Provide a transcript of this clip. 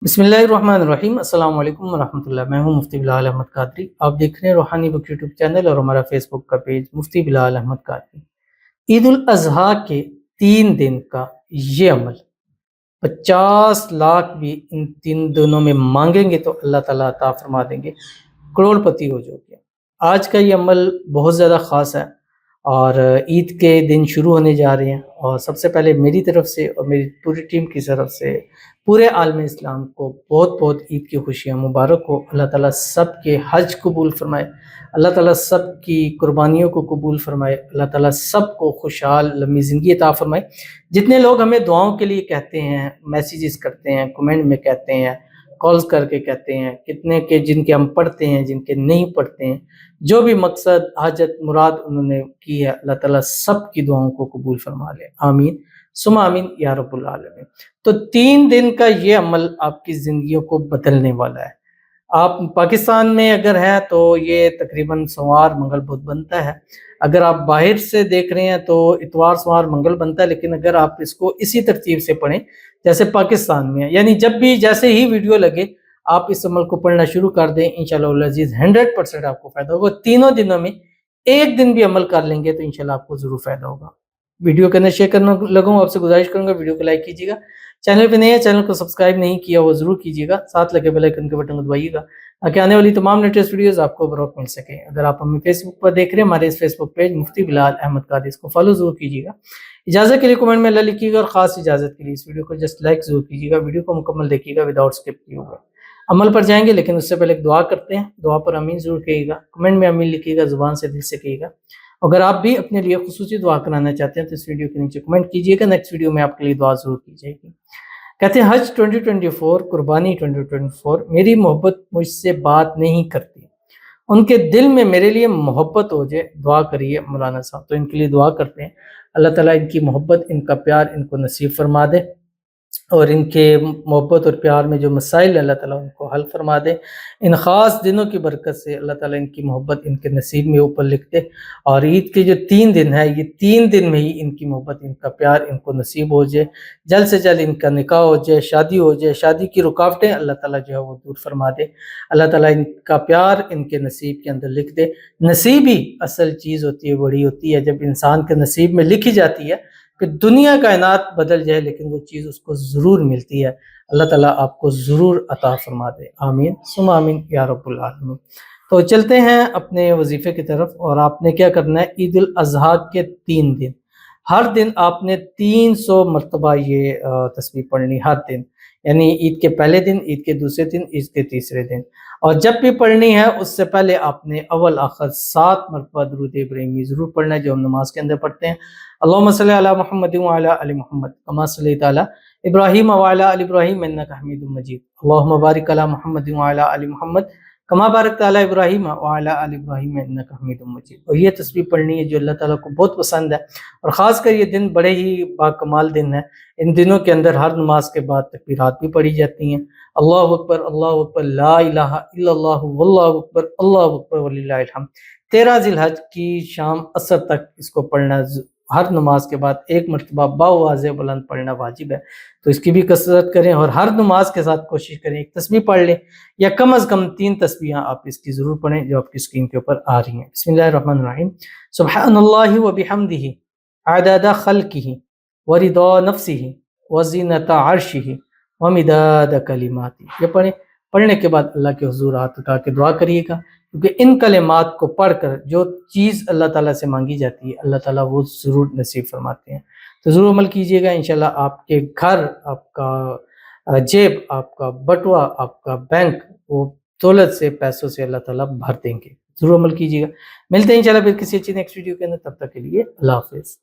بسم اللہ الرحمن الرحیم۔ السلام علیکم ورحمۃ اللہ۔ میں ہوں مفتی بلال احمد قادری۔ آپ دیکھ رہے ہیں روحانی بک یوٹیوب چینل اور ہمارا فیس بک کا پیج مفتی بلال احمد قادری۔ عید الاضحیٰ کے 3 دن کا یہ عمل 50 لاکھ بھی ان 3 دنوں میں مانگیں گے تو اللہ تعالیٰ عطا فرما دیں گے، کروڑ پتی ہو جاؤ گے۔ آج کا یہ عمل بہت زیادہ خاص ہے اور عید کے دن شروع ہونے جا رہے ہیں، اور سب سے پہلے میری طرف سے اور میری پوری ٹیم کی طرف سے پورے عالم اسلام کو بہت بہت عید کی خوشیاں مبارک ہو۔ اللہ تعالیٰ سب کے حج قبول فرمائے، اللہ تعالیٰ سب کی قربانیوں کو قبول فرمائے، اللہ تعالیٰ سب کو خوشحال لمبی زندگی عطا فرمائے۔ جتنے لوگ ہمیں دعاؤں کے لیے کہتے ہیں، میسیجز کرتے ہیں، کمنٹ میں کہتے ہیں، کالز کر کے کہتے ہیں، کتنے کے جن کے ہم پڑھتے ہیں، جن کے نہیں پڑھتے ہیں، جو بھی مقصد حاجت مراد انہوں نے کی ہے، اللہ تعالیٰ سب کی دعاؤں کو قبول فرما لے، آمین ثم آمین یا رب العالمین۔ تو 3 دن کا یہ عمل آپ کی زندگیوں کو بدلنے والا ہے۔ آپ پاکستان میں اگر ہیں تو یہ تقریباً سوموار منگل بدھ بنتا ہے، اگر آپ باہر سے دیکھ رہے ہیں تو اتوار سوموار منگل بنتا ہے، لیکن اگر آپ اس کو اسی ترتیب سے پڑھیں جیسے پاکستان میں ہے، یعنی جب بھی جیسے ہی ویڈیو لگے آپ اس عمل کو پڑھنا شروع کر دیں، انشاءاللہ العزیز 100% آپ کو فائدہ ہوگا۔ تینوں دنوں میں ایک دن بھی عمل کر لیں گے تو انشاءاللہ آپ کو ضرور فائدہ ہوگا۔ ویڈیو کے اندر شیئر کرنا لگوں، آپ سے گزارش کروں گا ویڈیو کو لائک کیجیے گا، چینل پہ نہیں ہے چینل کو سبسکرائب نہیں کیا وہ ضرور کیجیے گا، ساتھ لگے بیل آئیکن کے بٹن کو دبائیے گا تاکہ آنے والی تمام لیٹسٹ ویڈیوز آپ کو بروقت مل سکے۔ اگر آپ ہمیں فیس بک پر دیکھ رہے ہیں، ہمارے اس فیس بک پیج مفتی بلال احمد قادری، اس کو فالو ضرور کیجیے گا۔ اجازت کے لیے کمنٹ میں اللہ لکھیے گا، اور خاص اجازت کے لیے اس ویڈیو کو جسٹ لائک ضرور کیجیے گا، ویڈیو کو مکمل دیکھیے گا وداؤٹ اسکپ کیے ہوئے۔ عمل پر جائیں گے لیکن اس سے پہلے ایک دعا کرتے ہیں، دعا پر امین ضرور کہیے گا، کمنٹ میں امین لکھیے گا، زبان سے دل سے کہیے گا۔ اگر آپ بھی اپنے لیے خصوصی دعا کرانا چاہتے ہیں تو اس ویڈیو کے نیچے کمنٹ کیجیے گا، نیکسٹ ویڈیو میں آپ کے لیے دعا ضرور کی جائے گی۔ کہتے ہیں حج 2024 قربانی 2024 میری محبت مجھ سے بات نہیں کرتی، ان کے دل میں میرے لیے محبت ہو جائے، دعا کریے مولانا صاحب۔ تو ان کے لیے دعا کرتے ہیں، اللہ تعالیٰ ان کی محبت، ان کا پیار ان کو نصیب فرما دے، اور ان کے محبت اور پیار میں جو مسائل اللہ تعالیٰ ان کو حل فرما دے۔ ان خاص دنوں کی برکت سے اللہ تعالیٰ ان کی محبت ان کے نصیب میں اوپر لکھ دے، اور عید کے جو 3 دن ہے، یہ 3 دن میں ہی ان کی محبت، ان کا پیار ان کو نصیب ہو جائے، جلد سے جلد ان کا نکاح ہو جائے، شادی ہو جائے، شادی کی رکاوٹیں اللہ تعالیٰ جو ہے وہ دور فرما دے، اللہ تعالیٰ ان کا پیار ان کے نصیب کے اندر لکھ دے۔ نصیب ہی اصل چیز ہوتی ہے، بڑی ہوتی ہے، جب انسان کے نصیب میں لکھی جاتی ہے کہ دنیا کائنات بدل جائے لیکن وہ چیز اس کو ضرور ملتی ہے۔ اللہ تعالیٰ آپ کو ضرور عطا فرما دے، آمین ثم آمین یا رب العالمین۔ تو چلتے ہیں اپنے وظیفے کی طرف، اور آپ نے کیا کرنا ہے، عید الاضحیٰ کے 3 دن ہر دن آپ نے 300 مرتبہ یہ تسبیح پڑھنی ہر دن، یعنی عید کے پہلے دن، عید کے دوسرے دن، عید کے تیسرے دن، اور جب بھی پڑھنی ہے اس سے پہلے آپ نے اول آخر 7 مرتبہ درود ابراہیمی ضرور پڑھنا ہے، جو ہم نماز کے اندر پڑھتے ہیں۔ اللہم صلی علی محمد وعلی آل محمد کما صلیت علی ابراہیم وعلی آل ابراہیم انک حمید مجید، اللہم بارک علی محمد وعلی آل محمد کما بارکت علی ابراہیم وعلی آل ابراہیم انک حمید مجید۔ اور یہ تسبیح پڑھنی ہے جو اللہ تعالیٰ کو بہت پسند ہے، اور خاص کر یہ دن بڑے ہی باکمال دن ہے۔ ان دنوں کے اندر ہر نماز کے بعد تکبیرات بھی پڑھی جاتی ہیں، اللہ اکبر لا الہ الا اللہ واللہ اکبر وللہ الحمد۔ 13 ذی الحج کی شام عصر تک اس کو پڑھنا، ہر نماز کے بعد 1 مرتبہ باواضح بلند پڑھنا واجب ہے، تو اس کی بھی کثرت کریں، اور ہر نماز کے ساتھ کوشش کریں ایک تسبیح پڑھ لیں، یا کم از کم 3 تسبیحاں آپ اس کی ضرور پڑھیں جو آپ کی اسکرین کے اوپر آ رہی ہیں۔ بسم اللہ الرحمن الرحیم، سبحان اللہ وبحمدہ عدد خلقہ ورضا نفسہ وزینۃ عرشہ ومداد کلماتہ۔ یہ پڑھنے کے بعد اللہ کے حضور ہاتھ اٹھا کے دعا کریے گا، کیونکہ ان کلمات کو پڑھ کر جو چیز اللہ تعالیٰ سے مانگی جاتی ہے اللہ تعالیٰ وہ ضرور نصیب فرماتے ہیں۔ تو ضرور عمل کیجیے گا، انشاءاللہ آپ کے گھر، آپ کا جیب، آپ کا بٹوا، آپ کا بینک وہ دولت سے، پیسوں سے اللہ تعالیٰ بھر دیں گے۔ ضرور عمل کیجیے گا۔ ملتے ہیں انشاءاللہ پھر کسی اچھی نیکسٹ ویڈیو کے اندر، تب تک کے لیے اللہ حافظ۔